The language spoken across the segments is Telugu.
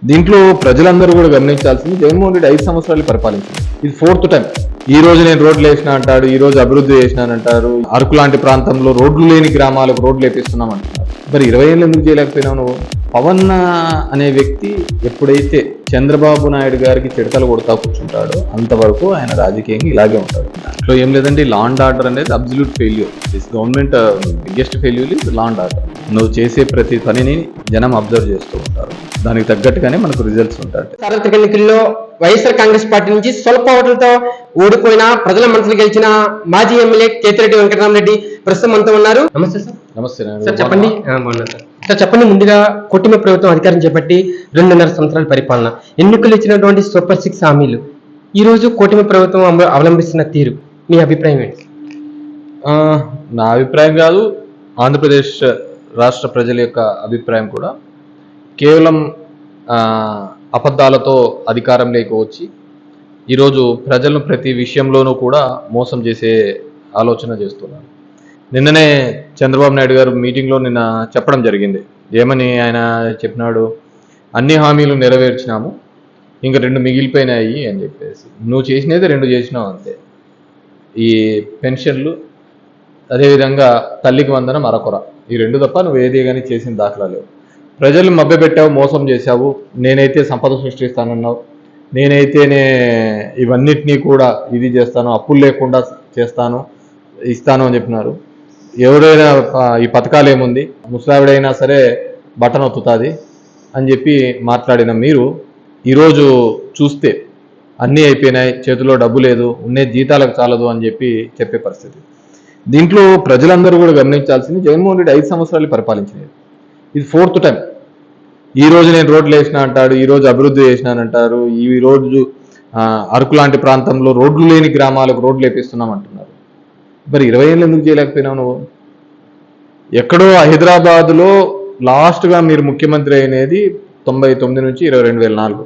దీంట్లో ప్రజలందరూ కూడా గమనించాల్సింది జగన్మోహన్ రెడ్డి 5 సంవత్సరాలు పరిపాలించారు. ఇది 4th టైం. ఈ రోజు నేను రోడ్లు వేసిన అంటాడు, ఈ రోజు అభివృద్ధి చేసినానంటారు, అరకు లాంటి ప్రాంతంలో రోడ్లు లేని గ్రామాలకు రోడ్లు వేపిస్తున్నాం అంటున్నారు. మరి 20 ఏళ్ళు ఎందుకు చేయలేకపోయినావు నువ్వు? పవన్ అనే వ్యక్తి ఎప్పుడైతే చంద్రబాబు నాయుడు గారికి చిడతలు కొడతా కూర్చుంటాడో అంతవరకు ఆయన రాజకీయంగా ఇలాగే ఉంటాడు. దాంట్లో ఏం లేదండి, లా అండ్ ఆర్డర్ అనేది absolute failure. This government biggest failure is law and order. నువ్వు చేసే ప్రతి పనిని జనం అబ్జర్వ్ చేస్తూ ఉంటారు, దానికి తగ్గట్టుగానే మనకు రిజల్ట్స్ ఉంటాయి. సార్వత్రిక ఎన్నికల్లో వైఎస్ఆర్ కాంగ్రెస్ పార్టీ నుంచి స్వల్ప ఓట్లతో ఓడిపోయిన ప్రజల మనసులు గెలిచిన మాజీ ఎమ్మెల్యే కేతిరెడ్డి వెంకటరామరెడ్డి ప్రస్తుతం మనతో ఉన్నారు. నమస్తే సార్. నమస్తే సార్ చెప్పండి. సార్ చెప్పండి, ముందుగా కూటమి ప్రభుత్వం అధికారం చేపట్టి 2.5 సంవత్సరాల పరిపాలన, ఎన్నికలు ఇచ్చినటువంటి సూపర్ 6 హామీలు, ఈ రోజు కూటమి ప్రభుత్వం అవలంబిస్తున్న తీరు, మీ అభిప్రాయం ఏంటి? నా అభిప్రాయం కాదు, ఆంధ్రప్రదేశ్ రాష్ట్ర ప్రజల యొక్క అభిప్రాయం కూడా, కేవలం అబద్ధాలతో అధికారంలోకి వచ్చి ఈరోజు ప్రజలను ప్రతి విషయంలోనూ కూడా మోసం చేసే ఆలోచన చేస్తున్నారు. నిన్ననే చంద్రబాబు నాయుడు గారు మీటింగ్లో నిన్న చెప్పడం జరిగింది. ఏమని ఆయన చెప్పినాడు? అన్ని హామీలు నెరవేర్చినాము, ఇంకా 2 మిగిలిపోయినాయి అని చెప్పేసి. నువ్వు చేసినది 2 చేసినావు అంతే. ఈ పెన్షన్లు, అదేవిధంగా తల్లికి వందనం అరకొర, ఈ 2 తప్ప నువ్వు ఏది కానీ చేసిన దాఖలా లేవు. ప్రజలు మభ్యపెట్టావు, మోసం చేశావు. నేనైతే సంపద సృష్టిస్తానన్నావు, నేనైతేనే ఇవన్నిటినీ కూడా ఇది చేస్తాను, అప్పులు లేకుండా చేస్తాను, ఇస్తాను అని చెప్పినారు. ఎవరైనా ఈ పథకాలు ఏముంది, ముసలావిడైనా సరే బటన్ ఒత్తుతుంది అని చెప్పి మాట్లాడిన మీరు ఈరోజు చూస్తే అన్నీ అయిపోయినాయి, చేతిలో డబ్బు లేదు, ఉండే జీతాలకు చాలదు అని చెప్పి చెప్పే పరిస్థితి. దీంట్లో ప్రజలందరూ కూడా గమనించాల్సింది జగన్మోహన్ రెడ్డి 5 సంవత్సరాలు పరిపాలించినది. ఇది 4th టైం. ఈ రోజు నేను రోడ్లు వేసిన అంటాడు, ఈ రోజు అభివృద్ధి చేసినానంటారు, ఈ రోజు అరకు లాంటి ప్రాంతంలో రోడ్లు లేని గ్రామాలకు రోడ్లు వేపిస్తున్నాం అంటున్నారు. మరి 20 ఏళ్ళు ఎందుకు చేయలేకపోయినావు నువ్వు? ఎక్కడో హైదరాబాద్లో లాస్ట్గా మీరు ముఖ్యమంత్రి అయినది 99 నుంచి 22,004,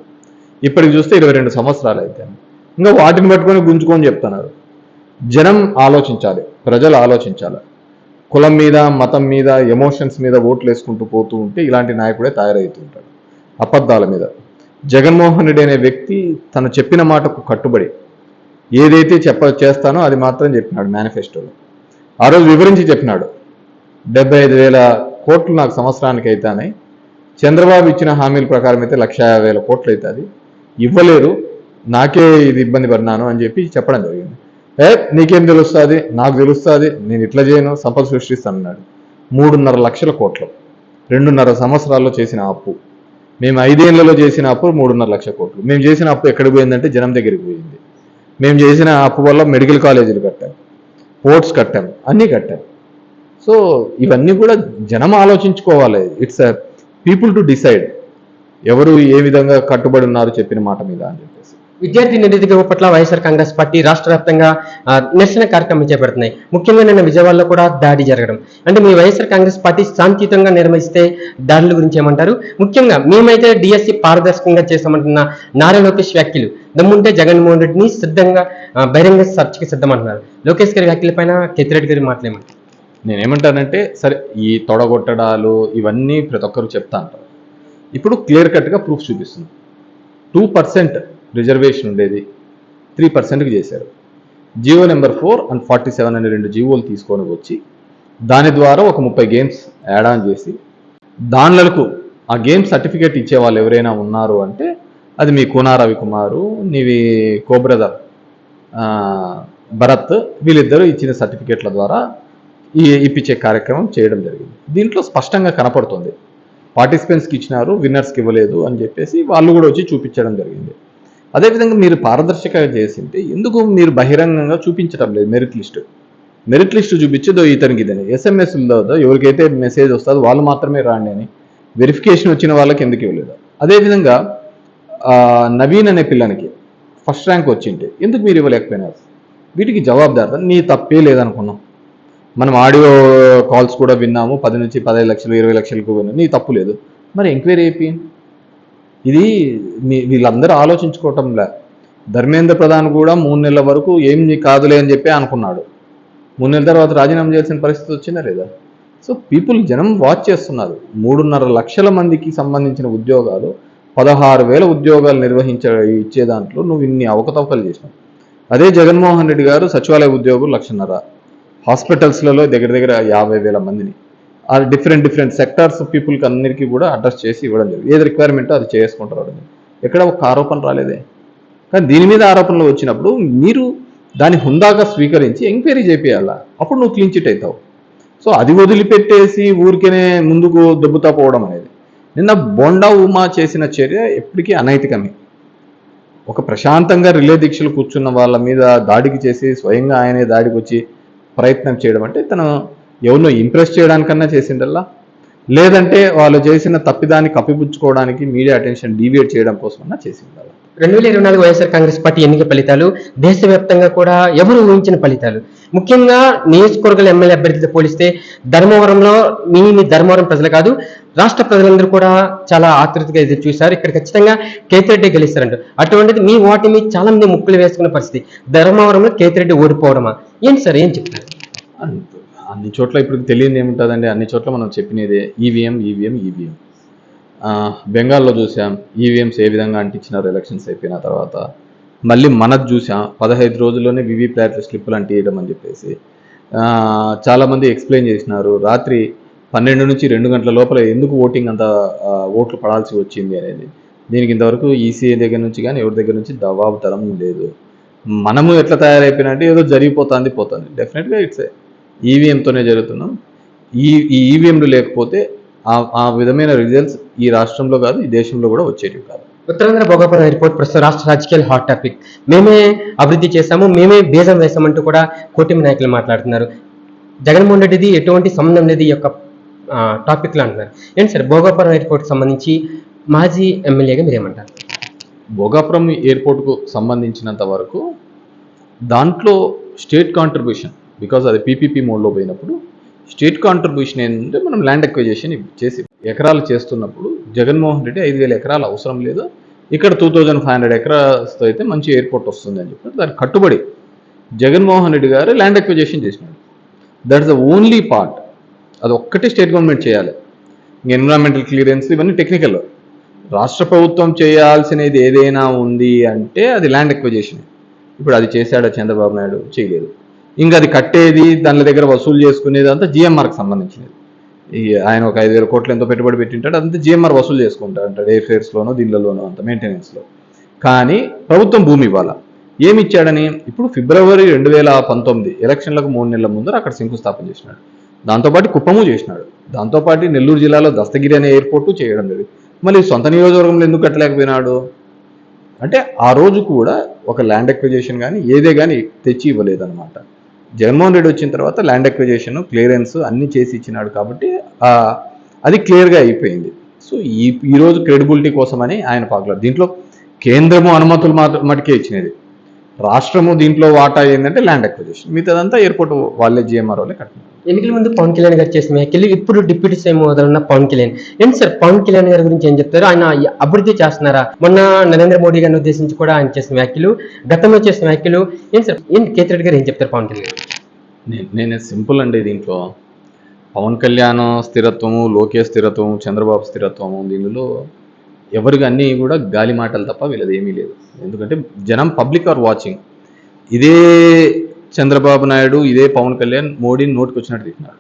ఇప్పటికి చూస్తే 22 సంవత్సరాలు అయితే. ఇంకా వాటిని పట్టుకొని గుంజుకొని చెప్తున్నారు. జనం ఆలోచించాలి, ప్రజలు ఆలోచించాలి. కులం మీద, మతం మీద, ఎమోషన్స్ మీద ఓట్లు వేసుకుంటూ పోతూ ఉంటే ఇలాంటి నాయకుడే తయారవుతుంటాడు, అబద్ధాల మీద. జగన్మోహన్ రెడ్డి అనే వ్యక్తి తను చెప్పిన మాటకు కట్టుబడి ఏదైతే చేస్తానో అది మాత్రం చెప్పినాడు మేనిఫెస్టోలో. ఆ రోజు వివరించి చెప్పినాడు, 75,000 కోట్లు నాకు సంవత్సరానికి అవుతాయి, చంద్రబాబు ఇచ్చిన హామీల ప్రకారం అయితే 1,50,000 కోట్లు అవుతుంది, ఇవ్వలేరు, నాకే ఇది ఇబ్బంది పడినాను అని చెప్పి చెప్పడం జరిగింది. నీకేం తెలుస్తుంది, నాకు తెలుస్తుంది, నేను ఇట్లా చేయను, సంపద సృష్టిస్తాను అన్నాడు. 3.5 లక్షల కోట్లు 2.5 సంవత్సరాల్లో చేసిన అప్పు. మేము 5 ఏళ్లలో చేసిన అప్పు 3.5 లక్షల కోట్లు. మేము చేసిన అప్పు ఎక్కడికి పోయిందంటే జనం దగ్గరికి పోయింది. మేము చేసిన అప్పు వల్ల మెడికల్ కాలేజీలు కట్టాం, పోర్ట్స్ కట్టాం, అన్నీ కట్టాం. సో ఇవన్నీ కూడా జనం ఆలోచించుకోవాలి. ఇట్స్ పీపుల్ టు డిసైడ్ ఎవరు ఏ విధంగా కట్టుబడి ఉన్నారు చెప్పిన మాట మీద అని చెప్పేసి. విద్యార్థి నిరుద్యోగం పట్ల వైఎస్ఆర్ కాంగ్రెస్ పార్టీ రాష్ట్ర వ్యాప్తంగా నిరసన కార్యక్రమం చేపడుతున్నాయి. ముఖ్యంగా నిన్న విజయవాడలో కూడా దాడి జరగడం, అంటే మీ వైఎస్ఆర్ కాంగ్రెస్ పార్టీ శాంతియుతంగా నిర్వహిస్తే దాడుల గురించి ఏమంటారు? ముఖ్యంగా మేమైతే డిఎస్సి పారదర్శకంగా చేస్తామంటున్న నారా లోకేష్ వ్యాఖ్యలు, దమ్ముంటే జగన్మోహన్ రెడ్డిని సిద్ధంగా బహిరంగ చర్చకి సిద్ధమంటున్నారు. లోకేష్ గారి వ్యాఖ్యల పైన కేతిరెడ్డి గారి మాట్లాడమంటారు. నేనేమంటానంటే, సరే ఈ తొడగొట్టడాలు ఇవన్నీ ప్రతి ఒక్కరు చెప్తా అంటారు. ఇప్పుడు క్లియర్ కట్గా ప్రూఫ్ చూపిస్తుంది. 2% రిజర్వేషన్ ఉండేది 3%కి చేశారు. జియో నెంబర్ 4 and 47 అనే 2 జీవోలు తీసుకొని వచ్చి దాని ద్వారా ఒక 30 గేమ్స్ యాడ్ ఆన్ చేసి దానిలకు ఆ గేమ్ సర్టిఫికేట్ ఇచ్చే వాళ్ళు ఎవరైనా ఉన్నారు అంటే అది మీ కూనా రవికుమారు, నీవి కోబ్రదర్ భరత్, వీళ్ళిద్దరూ ఇచ్చిన సర్టిఫికేట్ల ద్వారా ఇప్పించే కార్యక్రమం చేయడం జరిగింది. దీంట్లో స్పష్టంగా కనపడుతుంది పార్టిసిపెంట్స్కి ఇచ్చినారు, విన్నర్స్కి ఇవ్వలేదు అని చెప్పేసి వాళ్ళు కూడా వచ్చి చూపించడం జరిగింది. అదేవిధంగా మీరు పారదర్శకంగా చేసింటే ఎందుకు మీరు బహిరంగంగా చూపించడం లేదు? మెరిట్ లిస్ట్ చూపించేదో ఇతనికి ఇదని ఎస్ఎంఎస్లో ఎవరికైతే మెసేజ్ వస్తుందో వాళ్ళు మాత్రమే రాండి అని వెరిఫికేషన్ వచ్చిన వాళ్ళకి ఎందుకు ఇవ్వలేదు? అదేవిధంగా నవీన్ అనే పిల్లనికి ఫస్ట్ ర్యాంక్ వచ్చింటే ఎందుకు మీరు ఇవ్వలేకపోయినారు? వీటికి జవాబుదారు నీ తప్పే లేదనుకున్నాం. మనం ఆడియో కాల్స్ కూడా విన్నాము, 10 నుంచి 15 లక్షలు 20 లక్షలకు విన్నాం, నీ తప్పు లేదు. మరి ఎంక్వైరీ అయిపోయింది. ఇది వీళ్ళందరూ ఆలోచించుకోవటంలే. ధర్మేంద్ర ప్రధాన్ కూడా 3 నెలల వరకు ఏం కాదులే అని చెప్పి అనుకున్నాడు. 3 నెలల తర్వాత రాజీనామా చేయాల్సిన పరిస్థితి వచ్చిందా లేదా? సో జనం వాచ్ చేస్తున్నారు. 3.5 లక్షల మందికి సంబంధించిన ఉద్యోగాలు 16,000 ఉద్యోగాలు ఇచ్చే దాంట్లో నువ్వు ఇన్ని అవకతవకలు చేసినావు. అదే జగన్మోహన్ రెడ్డి గారు సచివాలయ ఉద్యోగులు 1,50,000, హాస్పిటల్స్లలో దగ్గర దగ్గర 50,000 మందిని ఆ డిఫరెంట్ సెక్టార్స్ పీపుల్కి అందరికీ కూడా అడ్రస్ చేసి ఇవ్వడం జరిగింది. ఏది రిక్వైర్మెంటో అది చేసుకుంటారు. ఎక్కడ ఒక ఆరోపణ రాలేదే. కానీ దీని మీద ఆరోపణలు వచ్చినప్పుడు మీరు దాన్ని హుందాగా స్వీకరించి ఎంక్వైరీ చేపియాలా, అప్పుడు నువ్వు క్లీన్ చిట్ అవుతావు. సో అది వదిలిపెట్టేసి ఊరికేనే ముందుకు దొబ్బుతా పోవడం అనేది, నిన్న బొండా ఉమా చేసిన చర్య ఎప్పటికీ అనైతికమే. ఒక ప్రశాంతంగా రిలే దీక్షలు కూర్చున్న వాళ్ళ మీద దాడికి చేసి స్వయంగా ఆయనే దాడికి వచ్చి ప్రయత్నం చేయడం అంటే తను ఎవరినో ఇంప్రెస్ చేయడానికన్నా చేసిండల్లా, లేదంటే వాళ్ళు చేసిన తప్పిదాన్ని కప్పిపుచ్చుకోవడానికి మీడియా అటెన్షన్ డీవియేట్ చేయడం కోసమన్నా చేసిండాలి. 2024 వైఎస్ఆర్ కాంగ్రెస్ పార్టీ ఎన్నిక ఫలితాలు దేశవ్యాప్తంగా కూడా ఎవరు ఊహించిన ఫలితాలు. ముఖ్యంగా నియోజకవర్గాల ఎమ్మెల్యే అభ్యర్థితో పోలిస్తే ధర్మవరంలో మీ ధర్మవరం ప్రజలు కాదు, రాష్ట్ర ప్రజలందరూ కూడా చాలా ఆతృతగా ఎదురు చూశారు. ఇక్కడ ఖచ్చితంగా కేతిరెడ్డి గెలుస్తారంట. అటువంటిది మీ ఓటమి చాలా మంది ముక్కులు వేసుకున్న పరిస్థితి. ధర్మవరంలో కేతిరెడ్డి ఓడిపోవడమా? ఏంటి సార్, ఏం చెప్తారు? అన్ని చోట్ల ఇప్పుడు తెలియదు ఏముంటుందండి, అన్ని చోట్ల మనం చెప్పినదే ఈవీఎం. బెంగాల్లో చూసాం ఈవీఎంస్ ఏ విధంగా అంటించినారు ఎలక్షన్స్ అయిపోయిన తర్వాత. మళ్ళీ మనది చూసాం 15 రోజుల్లోనే వీవీప్యాట్ స్లిప్పులు అంటియడం అని చెప్పేసి చాలామంది ఎక్స్ప్లెయిన్ చేసినారు. రాత్రి 12 నుంచి 2 గంటల లోపల ఎందుకు ఓటింగ్ అంత ఓట్లు పడాల్సి వచ్చింది అనేది. దీనికి ఇంతవరకు ఈసీఐ దగ్గర నుంచి కానీ ఎవరి దగ్గర నుంచి జవాబు తరం లేదు. మనము ఎట్లా తయారైపోయినట్టు ఏదో జరిగిపోతుంది డెఫినెట్గా ఇట్స్ ఈవీఎంతోనే జరుగుతున్నాం. ఈ ఈవీఎంలు లేకపోతే ఆ విధమైన రిజల్ట్స్ ఈ రాష్ట్రంలో కాదు, ఈ దేశంలో కూడా వచ్చేటివి కాదు. ఉత్తరాంధ్ర భోగాపురం ఎయిర్పోర్ట్ ప్రస్తుతం రాష్ట్ర రాజకీయాల హాట్ టాపిక్. మేమే అభివృద్ధి చేశాము, మేమే బీజం వేసామంటూ కూడా కూటమి నాయకులు మాట్లాడుతున్నారు. జగన్మోహన్ రెడ్డిది ఎటువంటి సంబంధం లేదు ఈ యొక్క టాపిక్లో అంటున్నారు. ఏంటి సార్, భోగాపురం ఎయిర్పోర్ట్ సంబంధించి మాజీ ఎమ్మెల్యేగా మీరేమంటారు? భోగాపురం ఎయిర్పోర్ట్కు సంబంధించినంత వరకు దాంట్లో స్టేట్ కాంట్రిబ్యూషన్, బికాజ్ అది పీపీపీ మోడ్లో పోయినప్పుడు స్టేట్ కాంట్రిబ్యూషన్ ఏంటంటే మనం ల్యాండ్ అక్విజిషన్ చేసి ఎకరాలు చేస్తున్నప్పుడు జగన్మోహన్ రెడ్డి 5,000 ఎకరాలు అవసరం లేదు, ఇక్కడ 2,500 ఎకరాలతో అయితే మంచి ఎయిర్పోర్ట్ వస్తుంది అని చెప్పి దానికి కట్టుబడి జగన్మోహన్ రెడ్డి గారు ల్యాండ్ అక్విజిషన్ చేసినాడు. That's the only part. అది ఒక్కటే స్టేట్ గవర్నమెంట్ చేయాలి. ఎన్విరాన్మెంటల్ క్లియరెన్స్ ఇవన్నీ టెక్నికల్. రాష్ట్ర ప్రభుత్వం చేయాల్సినది ఏదైనా ఉంది అంటే అది ల్యాండ్ అక్విజిషన్. ఇప్పుడు అది చేశాడా చంద్రబాబు నాయుడు? చేయలేదు. ఇంకా అది కట్టేది, దాని దగ్గర వసూలు చేసుకునేది అంతా జిఎంఆర్కి సంబంధించినది. ఆయన ఒక 5,000 కోట్లు ఎంతో పెట్టుబడి పెట్టింటాడు, అదంతా జిఎంఆర్ వసూలు చేసుకుంటా అంటాడు, ఎయిర్ఫేర్స్లోనో దీనిలోనో అంత మెయింటెనెన్స్లో. కానీ ప్రభుత్వం భూమి ఇవ్వాలా. ఏమి ఇచ్చాడని ఇప్పుడు ఫిబ్రవరి 2019 ఎలక్షన్లకు 3 నెలల ముందర అక్కడ శంకుస్థాపన చేసినాడు. దాంతోపాటు కుప్పము చేసినాడు. దాంతోపాటు నెల్లూరు జిల్లాలో దస్తగిరి అనే ఎయిర్పోర్టు చేయడం జరిగింది. మళ్ళీ సొంత నియోజకవర్గంలో ఎందుకు కట్టలేకపోయినాడు అంటే ఆ రోజు కూడా ఒక ల్యాండ్ అక్విజిషన్ కానీ ఏదే కానీ తెచ్చి ఇవ్వలేదన్నమాట. జగన్మోహన్ రెడ్డి వచ్చిన తర్వాత ల్యాండ్ అక్విజిషన్, క్లియరెన్స్ అన్నీ చేసి ఇచ్చినాడు కాబట్టి అది క్లియర్గా అయిపోయింది. సో ఈరోజు క్రెడిబిలిటీ కోసమని ఆయన పాకులాడు. దీంట్లో కేంద్రము అనుమతులు మటుకే ఇచ్చినది, రాష్ట్రము దీంట్లో వాటా ఏంటంటే ల్యాండ్ అక్విజిషన్, మిగతాదంతా ఎయిర్పోర్ట్ వాళ్ళే జిఎంఆర్ వాళ్ళే కట్టినారు. ఎన్నికల ముందు పవన్ కళ్యాణ్ గారు చేసిన వ్యాఖ్యలు, ఇప్పుడు డిప్యూటీ సీఎం ఉన్న పవన్ కళ్యాణ్, ఏంటి సార్ పవన్ కళ్యాణ్ గారి గురించి ఏం చెప్తారు? ఆయన అభివృద్ధి చేస్తున్నారా? మొన్న నరేంద్ర మోడీ గారిని ఉద్దేశించి కూడా ఆయన చేసిన వ్యాఖ్యలు, గతంలో చేసిన వ్యాఖ్యలు ఏంటి సార్? కేతిరెడ్డి గారు ఏం చెప్తారు పవన్ కళ్యాణ్? నేను సింపుల్ అండి. దీంట్లో పవన్ కళ్యాణ్ స్థిరత్వము, లోకేష్ స్థిరత్వము, చంద్రబాబు స్థిరత్వము, దీనిలో ఎవరికి అన్నీ కూడా గాలి మాటలు తప్ప వీళ్ళది ఏమీ లేదు. ఎందుకంటే జనం పబ్లిక్ ఆర్ వాచింగ్. ఇదే చంద్రబాబు నాయుడు, ఇదే పవన్ కళ్యాణ్ మోడీని నోటికి వచ్చినట్టు తిట్టినారు.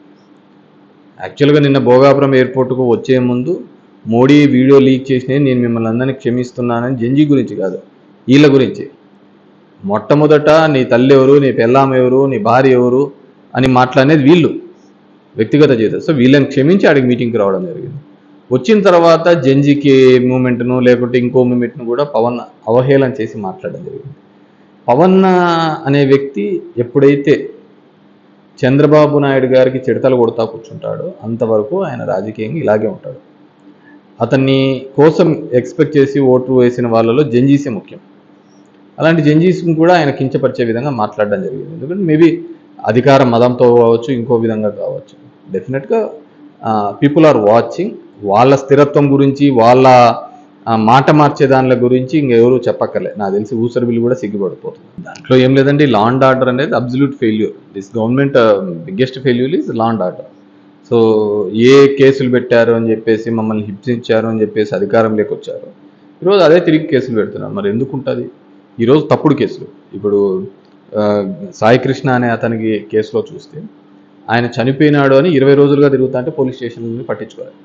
యాక్చువల్గా నిన్న భోగాపురం ఎయిర్పోర్ట్కు వచ్చే ముందు మోడీ వీడియో లీక్ చేసినది నేను మిమ్మల్ని అందరినీ క్షమిస్తున్నానని జంజీ గురించి కాదు, వీళ్ళ గురించి. మొట్టమొదట నీ తల్లి ఎవరు, నీ పెళ్ళాం ఎవరు, నీ భార్య ఎవరు అని మాట్లాడేది వీళ్ళు, వ్యక్తిగత జీవితం. సో వీళ్ళని క్షమించి ఆడికి మీటింగ్కి రావడం జరిగింది. వచ్చిన తర్వాత జంజీకి మూమెంట్ను లేకుంటే ఇంకో మూమెంట్ను కూడా పవన్ అవహేళన చేసి మాట్లాడడం జరిగింది. పవన్ అనే వ్యక్తి ఎప్పుడైతే చంద్రబాబు నాయుడు గారికి చిడతలు కొడతా కూర్చుంటాడో అంతవరకు ఆయన రాజకీయంగా ఇలాగే ఉంటాడు. అతన్ని కోసం ఎక్స్పెక్ట్ చేసి ఓటు వేసిన వాళ్ళలో జంజీసే ముఖ్యం. అలాంటి జంజీస్ని కూడా ఆయన కించపరిచే విధంగా మాట్లాడడం జరిగింది. ఎందుకంటే మేబీ అధికార మదంతో కావచ్చు, ఇంకో విధంగా కావచ్చు. డెఫినెట్గా పీపుల్ ఆర్ వాచింగ్. వాళ్ళ స్థిరత్వం గురించి, వాళ్ళ మాట మార్చే దానిల గురించి ఇంకెవరు చెప్పక్కర్లే. నాకు తెలిసి ఊసరి బిల్లు కూడా సిగ్గుపడిపోతుంది. దాంట్లో ఏం లేదండి, లా అండ్ ఆర్డర్ అనేది absolute failure. This government biggest failure is law and order. So ఏ కేసులు పెట్టారు అని చెప్పేసి, మమ్మల్ని హింసించారు అని చెప్పేసి అధికారంలోకి వచ్చారు. ఈరోజు అదే తిరిగి కేసులు పెడుతున్నారు. మరి ఎందుకు ఉంటుంది? ఈరోజు తప్పుడు కేసులు ఇప్పుడు ఆ, సాయి కృష్ణ అనే అతనికి కేసులో చూస్తే ఆయన చనిపోయినాడు అని 20 రోజులుగా తిరుగుతా అంటే పోలీస్ స్టేషన్లని పట్టించుకోలేదు.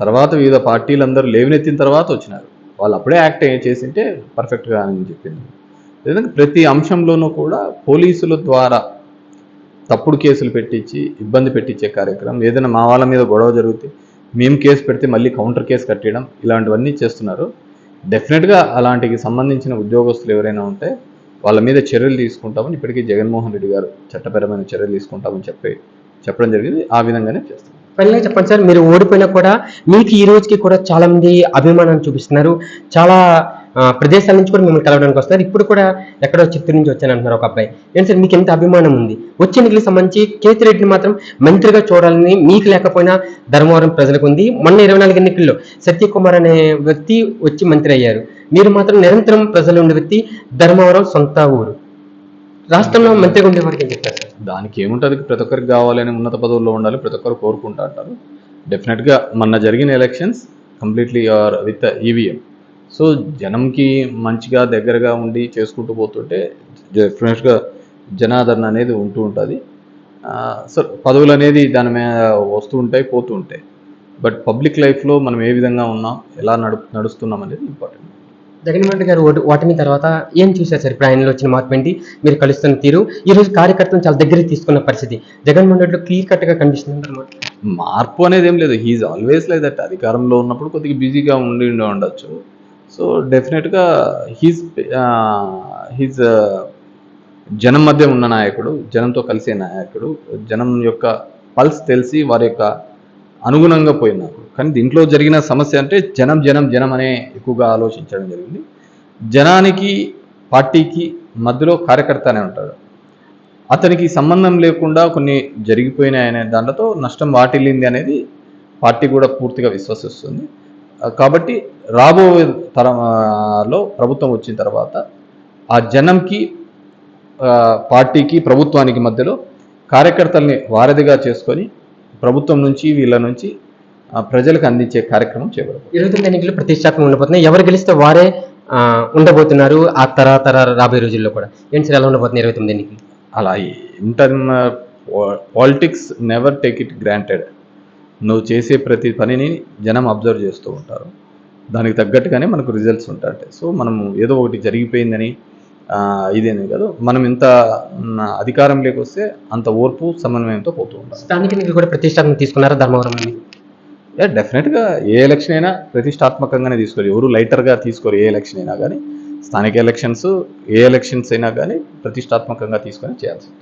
తర్వాత వివిధ పార్టీలందరూ లేవనెత్తిన తర్వాత వచ్చినారు. వాళ్ళు అప్పుడే యాక్ట్ చేసింటే పర్ఫెక్ట్గా అని చెప్పింది. లేదంటే ప్రతి అంశంలోనూ కూడా పోలీసుల ద్వారా తప్పుడు కేసులు పెట్టించి ఇబ్బంది పెట్టించే కార్యక్రమం, ఏదైనా మా వాళ్ళ మీద గొడవ జరిగితే మేము కేసు పెడితే మళ్ళీ కౌంటర్ కేసు కట్టడం, ఇలాంటివన్నీ చేస్తున్నారు. డెఫినెట్గా అలాంటికి సంబంధించిన ఉద్యోగస్తులు ఎవరైనా ఉంటే వాళ్ళ మీద చర్యలు తీసుకుంటామని ఇప్పటికీ జగన్మోహన్ రెడ్డి గారు చట్టపరమైన చర్యలు తీసుకుంటామని చెప్పడం జరిగింది. ఆ విధంగానే చేస్తాం. ఫైనల్గా చెప్పండి సార్, మీరు ఓడిపోయినా కూడా మీకు ఈ రోజుకి కూడా చాలా మంది అభిమానం చూపిస్తున్నారు. చాలా ప్రదేశాల నుంచి కూడా మిమ్మల్ని కలవడానికి వస్తున్నారు. ఇప్పుడు కూడా ఎక్కడో చిత్తూరు నుంచి వచ్చాను అంటున్నారు ఒక అబ్బాయి. ఏంటి సార్ మీకు ఎంత అభిమానం ఉంది? వచ్చే ఎన్నికలకు సంబంధించి కేతిరెడ్డిని మాత్రం మంత్రిగా చూడాలని మీకు లేకపోయినా ధర్మవరం ప్రజలకు ఉంది. మొన్న 24 ఎన్నికల్లో సత్యకుమార్ అనే వ్యక్తి వచ్చి మంత్రి అయ్యారు. మీరు మాత్రం నిరంతరం ప్రజలు ఉండే వ్యక్తి, ధర్మవరం సొంత ఊరు. రాష్ట్రంలో మంత్రిగా ఉండేవారికి ఏం చెప్తారు సార్? దానికి ఏముంటుంది? ప్రతి ఒక్కరికి కావాలని ఉన్నత పదవుల్లో ఉండాలి, ప్రతి ఒక్కరు కోరుకుంటా అంటారు. డెఫినెట్గా మొన్న జరిగిన elections completely are with EVM. So జనంకి మంచిగా దగ్గరగా ఉండి చేసుకుంటూ పోతుంటే డెఫినెట్గా జనాదరణ అనేది ఉంటూ ఉంటుంది. సో పదవులు అనేది దాని మీద వస్తూ ఉంటాయి, పోతూ ఉంటాయి. బట్ పబ్లిక్ లైఫ్లో మనం ఏ విధంగా ఉన్నాం, ఎలా నడుస్తున్నాం అనేది ఇంపార్టెంట్. జగన్మోహన్ రెడ్డి గారు ఓటమి తర్వాత ఏం చూశారు సార్? ఇప్పుడు ఆయనలో వచ్చిన మార్పు ఏంటి? మీరు కలుస్తున్న తీరు, ఈ రోజు కార్యకర్తలను చాలా దగ్గరికి తీసుకున్న పరిస్థితి జగన్మోహన్ రెడ్డిలో క్లియర్ కట్ గా కనిపిస్తుంది అన్నమాట. మార్పు అనేది ఏం లేదు. He's always like that. అధికారంలో ఉన్నప్పుడు కొద్దిగా బిజీగా ఉండొచ్చు. సో డెఫినెట్గా హీజ్ జనం మధ్య ఉన్న నాయకుడు, జనంతో కలిసే నాయకుడు, జనం యొక్క పల్స్ తెలిసి వారి యొక్క అనుగుణంగా పోయిన నాయకుడు. కానీ దీంట్లో జరిగిన సమస్య అంటే జనం జనం జనం అనే ఎక్కువగా ఆలోచించడం జరిగింది. జనానికి పార్టీకి మధ్యలో కార్యకర్త అనే ఉంటాడు. అతనికి సంబంధం లేకుండా కొన్ని జరిగిపోయినాయి అనే దాంట్లో నష్టం వాటిల్లింది అనేది పార్టీ కూడా పూర్తిగా విశ్వసిస్తుంది. కాబట్టి రాబోయే తరంలో ప్రభుత్వం వచ్చిన తర్వాత ఆ జనంకి, పార్టీకి, ప్రభుత్వానికి మధ్యలో కార్యకర్తల్ని వారధిగా చేసుకొని ప్రభుత్వం నుంచి వీళ్ళ నుంచి ప్రజలకు అందించే కార్యక్రమం చేపడతారు. 29 ఎన్నికలు ప్రతిష్టాత్మకంగా ఉండబోతున్నాయి. ఎవరు గెలిస్తే వారే ఉండబోతున్నారు ఆ తర్వాత రాబోయే రోజుల్లో కూడా. ఏంటి సార్ ఎలా ఉండబోతున్నాయి 29 ఎన్నికలు? అలా intern politics never take it granted. నువ్వు చేసే ప్రతి పనిని జనం అబ్జర్వ్ చేస్తూ ఉంటారు. దానికి తగ్గట్టుగానే మనకు రిజల్ట్స్ ఉంటాయి. సో మనం ఏదో ఒకటి జరిగిపోయిందని ఇదేనే కాదు, మనం ఇంత అధికారంలోకి వస్తే అంత ఓర్పు సమన్వయంతో పోతూ ఉంటాం. స్థానిక ఎన్నికలు కూడా ప్రతిష్టాత్మకంగా తీసుకున్నారా ధర్మవరం? డెఫినెట్గా ఏ ఎలక్షన్ అయినా ప్రతిష్టాత్మకంగానే తీసుకోరు. ఎవరు లైటర్గా తీసుకోరు. ఏ ఎలక్షన్ అయినా కానీ, స్థానిక ఎలక్షన్స్ ఏ ఎలక్షన్స్ అయినా కానీ ప్రతిష్టాత్మకంగా తీసుకొని చేయాల్సింది.